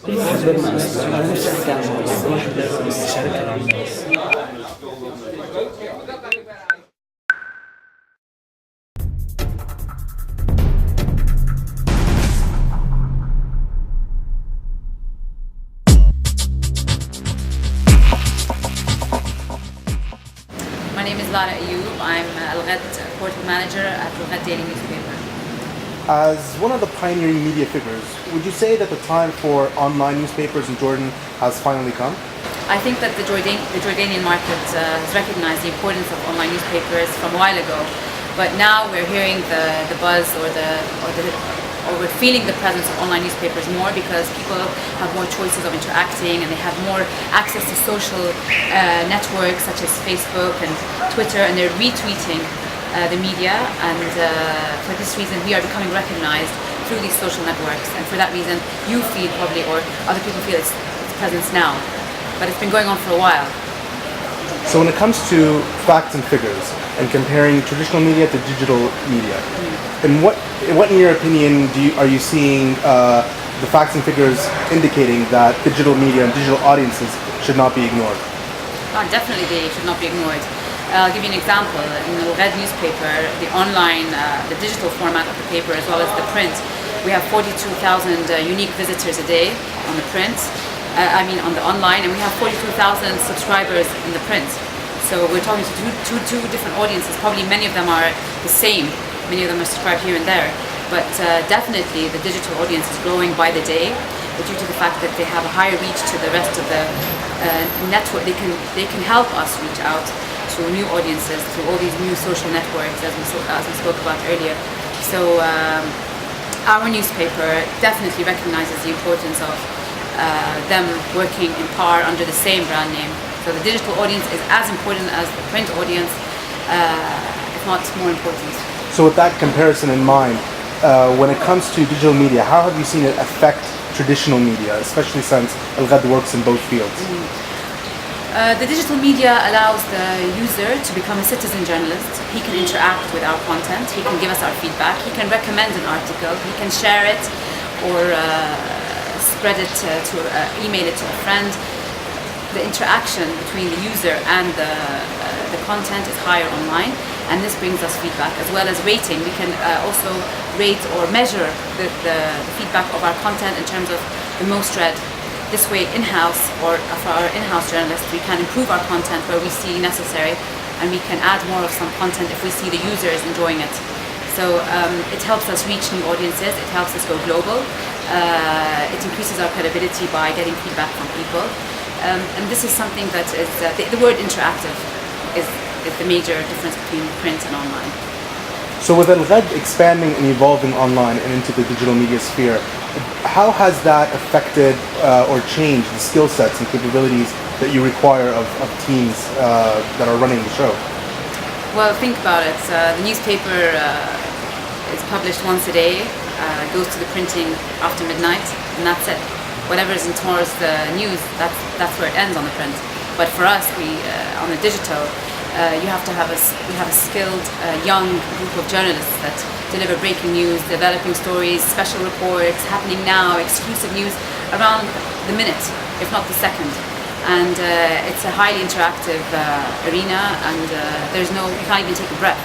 أنا نفسي أحكي عن الموضوع بس شاركنا عن الناس. My name is Lara Ayoub. I'm Al-Ghad Portal Manager at Al-Ghad Daily Newspaper. As one of the pioneering media figures, would you say that the time for online newspapers in Jordan has finally come? I think that the Jordanian market has recognized the importance of online newspapers from a while ago, but now we're hearing the buzz or we're feeling the presence of online newspapers more because people have more choices of interacting and they have more access to social networks such as Facebook and Twitter, and they're retweeting the media, and for this reason we are becoming recognized through these social networks, and for that reason you feel probably, or other people feel its presence now, but it's been going on for a while. So when it comes to facts and figures and comparing traditional media to digital media, in what in your opinion are you seeing the facts and figures indicating that digital media and digital audiences should not be ignored? Definitely they should not be ignored. I'll give you an example. In the Red newspaper, the online, the digital format of the paper as well as the print, we have 42,000 unique visitors a day on the print. On the online, and we have 42,000 subscribers in the print. So we're talking to two different audiences. Probably many of them are the same. Many of them are subscribed here and there. But definitely the digital audience is growing by the day, but due to the fact that they have a higher reach to the rest of the network, they can help us reach out to new audiences through all these new social networks, as we spoke about earlier. So our newspaper definitely recognizes the importance of them working in par under the same brand name. So the digital audience is as important as the print audience, if not more important. So with that comparison in mind, when it comes to digital media, how have you seen it affect traditional media, especially since Al-Ghad works in both fields? The digital media allows the user to become a citizen journalist. He can interact with our content, he can give us our feedback, he can recommend an article, he can share it or spread it email it to a friend. The interaction between the user and the content is higher online, and this brings us feedback as well as rating. We can also rate or measure the feedback of our content in terms of the most read. This way, in-house or for our in-house journalists, we can improve our content where we see necessary, and we can add more of some content if we see the users enjoying it. So it helps us reach new audiences, it helps us go global, it increases our credibility by getting feedback from people. And this is something that is, the word interactive is the major difference between print and online. So with Al-Ghad expanding and evolving online and into the digital media sphere, how has that affected or changed the skill sets and capabilities that you require of teams that are running the show? Well, think about it. The newspaper is published once a day, goes to the printing after midnight, and that's it. Whatever is in tomorrow's news, that's where it ends on the print. But for us, on the digital, we have a skilled young group of journalists that deliver breaking news, developing stories, special reports, happening now, exclusive news around the minute, if not the second. And it's a highly interactive arena, and you can't even take a breath.